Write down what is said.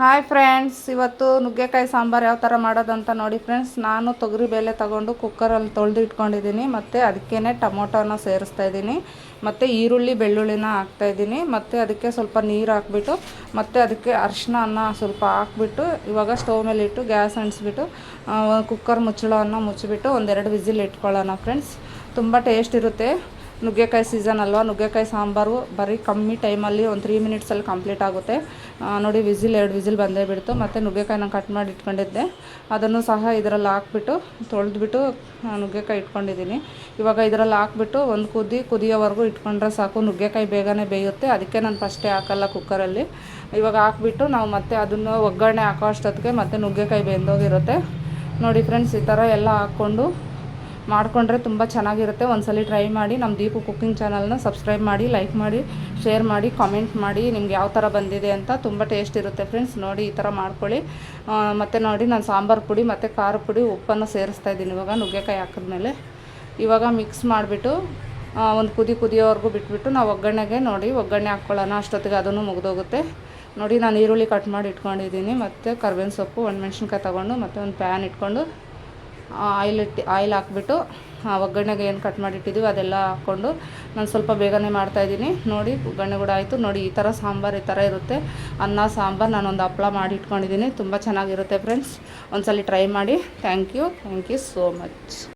Hi friends, ಇವತ್ತು ನುಗ್ಗೆಕಾಯಿ ಸಾಂಬಾರು ಯಾವ ಥರ ಮಾಡೋದಂತ ನೋಡಿ ಫ್ರೆಂಡ್ಸ್. ನಾನು ತೊಗರಿ ಬೇಳೆ ತೊಗೊಂಡು ಕುಕ್ಕರಲ್ಲಿ ತೊಳೆದು ಇಟ್ಕೊಂಡಿದ್ದೀನಿ. ಮತ್ತು ಅದಕ್ಕೇ ಟೊಮೊಟೊನ ಸೇರಿಸ್ತಾ ಇದ್ದೀನಿ. ಮತ್ತು ಈರುಳ್ಳಿ ಬೆಳ್ಳುಳ್ಳಿನ ಹಾಕ್ತಾಯಿದ್ದೀನಿ. ಮತ್ತು ಅದಕ್ಕೆ ಸ್ವಲ್ಪ ನೀರು ಹಾಕ್ಬಿಟ್ಟು ಮತ್ತು ಅದಕ್ಕೆ ಅರಿಶಿನ ಸ್ವಲ್ಪ ಹಾಕ್ಬಿಟ್ಟು ಇವಾಗ ಸ್ಟವ್ ಮೇಲೆ ಇಟ್ಟು ಗ್ಯಾಸ್ ಅಂಟಿಸ್ಬಿಟ್ಟು ಕುಕ್ಕರ್ ಮುಚ್ಚಳವನ್ನು ಮುಚ್ಚಿಬಿಟ್ಟು ಒಂದೆರಡು ವಿಸಿಲ್ ಇಟ್ಕೊಳ್ಳೋಣ ಫ್ರೆಂಡ್ಸ್. ತುಂಬ ಟೇಸ್ಟ್ ಇರುತ್ತೆ. ನುಗ್ಗೆಕಾಯಿ ಸೀಸನ್ ಅಲ್ವಾ, ನುಗ್ಗೆಕಾಯಿ ಸಾಂಬಾರು ಬರೀ ಕಮ್ಮಿ ಟೈಮಲ್ಲಿ ಒಂದು 3 ಮಿನಿಟ್ಸಲ್ಲಿ ಕಂಪ್ಲೀಟ್ ಆಗುತ್ತೆ. ನೋಡಿ, 2 ವಿಸಿಲ್ ಬಂದೇ ಬಿಡ್ತು. ಮತ್ತು ನುಗ್ಗೆಕಾಯಿನ ಕಟ್ ಮಾಡಿ ಇಟ್ಕೊಂಡಿದ್ದೆ, ಅದನ್ನು ಸಹ ಇದರಲ್ಲಿ ಹಾಕ್ಬಿಟ್ಟು ತೊಳೆದ್ಬಿಟ್ಟು ನುಗ್ಗೆಕಾಯಿ ಇಟ್ಕೊಂಡಿದ್ದೀನಿ. ಇವಾಗ ಇದರಲ್ಲಿ ಹಾಕ್ಬಿಟ್ಟು ಒಂದು ಕುದಿಯೋವರೆಗೂ ಇಟ್ಕೊಂಡ್ರೆ ಸಾಕು. ನುಗ್ಗೆಕಾಯಿ ಬೇಗನೆ ಬೇಯುತ್ತೆ, ಅದಕ್ಕೆ ನಾನು ಫಸ್ಟೇ ಹಾಕಲ್ಲ ಕುಕ್ಕರಲ್ಲಿ. ಇವಾಗ ಹಾಕ್ಬಿಟ್ಟು ನಾವು ಮತ್ತೆ ಅದನ್ನು ಒಗ್ಗರಣೆ ಹಾಕೋ ಅಷ್ಟೊತ್ತಿಗೆ ಮತ್ತು ನುಗ್ಗೆಕಾಯಿ ಬೆಂದೋಗಿರುತ್ತೆ. ನೋಡಿ ಫ್ರೆಂಡ್ಸ್, ಈ ಥರ ಎಲ್ಲ ಹಾಕ್ಕೊಂಡು ಮಾಡಿಕೊಂಡ್ರೆ ತುಂಬ ಚೆನ್ನಾಗಿರುತ್ತೆ. ಒಂದ್ಸಲ ಟ್ರೈ ಮಾಡಿ. ನಮ್ಮ ದೀಪು ಕುಕ್ಕಿಂಗ್ ಚಾನಲ್ನ ಸಬ್ಸ್ಕ್ರೈಬ್ ಮಾಡಿ, ಲೈಕ್ ಮಾಡಿ, ಶೇರ್ ಮಾಡಿ, ಕಾಮೆಂಟ್ ಮಾಡಿ ನಿಮ್ಗೆ ಯಾವ ಥರ ಬಂದಿದೆ ಅಂತ. ತುಂಬ ಟೇಸ್ಟ್ ಇರುತ್ತೆ ಫ್ರೆಂಡ್ಸ್. ನೋಡಿ, ಈ ಥರ ಮಾಡ್ಕೊಳ್ಳಿ. ಮತ್ತು ನೋಡಿ, ನಾನು ಸಾಂಬಾರು ಪುಡಿ ಮತ್ತು ಖಾರ ಪುಡಿ ಉಪ್ಪನ್ನು ಸೇರಿಸ್ತಾ ಇದ್ದೀನಿ ಇವಾಗ ನುಗ್ಗೆಕಾಯಿ ಹಾಕಿದ್ಮೇಲೆ. ಇವಾಗ ಮಿಕ್ಸ್ ಮಾಡಿಬಿಟ್ಟು ಒಂದು ಕುದಿಯೋವರೆಗೂ ಬಿಟ್ಬಿಟ್ಟು ನಾವು ಒಗ್ಗರಣೆ ಹಾಕ್ಕೊಳ್ಳೋಣ. ಅಷ್ಟೊತ್ತಿಗೆ ಅದನ್ನು ಮುಗಿದೋಗುತ್ತೆ. ನೋಡಿ, ನಾನು ಈರುಳ್ಳಿ ಕಟ್ ಮಾಡಿ ಇಟ್ಕೊಂಡಿದ್ದೀನಿ. ಮತ್ತು ಕರ್ಬೇವಿನ ಸೊಪ್ಪು, ಒಣಮೆಣ್ಸಿನ್ಕಾಯಿ ತೊಗೊಂಡು ಮತ್ತು ಒಂದು ಪ್ಯಾನ್ ಇಟ್ಕೊಂಡು ಆಯಿಲ್ ಹಾಕ್ಬಿಟ್ಟು ಒಗ್ಗರಣೆಗೆ ಏನು ಕಟ್ ಮಾಡಿಟ್ಟಿದ್ದೀವಿ ಅದೆಲ್ಲ ಹಾಕ್ಕೊಂಡು ನಾನು ಸ್ವಲ್ಪ ಬೇಗನೆ ಮಾಡ್ತಾಯಿದ್ದೀನಿ. ನೋಡಿ, ಒಗ್ಗರಣೆ ಕೂಡ ಆಯಿತು. ನೋಡಿ, ಈ ಥರ ಸಾಂಬಾರು ಈ ಥರ ಇರುತ್ತೆ. ಅನ್ನ ಸಾಂಬಾರು ನಾನೊಂದು ಹಪ್ಪಳ ಮಾಡಿ ಇಟ್ಕೊಂಡಿದ್ದೀನಿ. ತುಂಬ ಚೆನ್ನಾಗಿರುತ್ತೆ ಫ್ರೆಂಡ್ಸ್. ಒಂದ್ಸಲ ಟ್ರೈ ಮಾಡಿ. Thank you so much.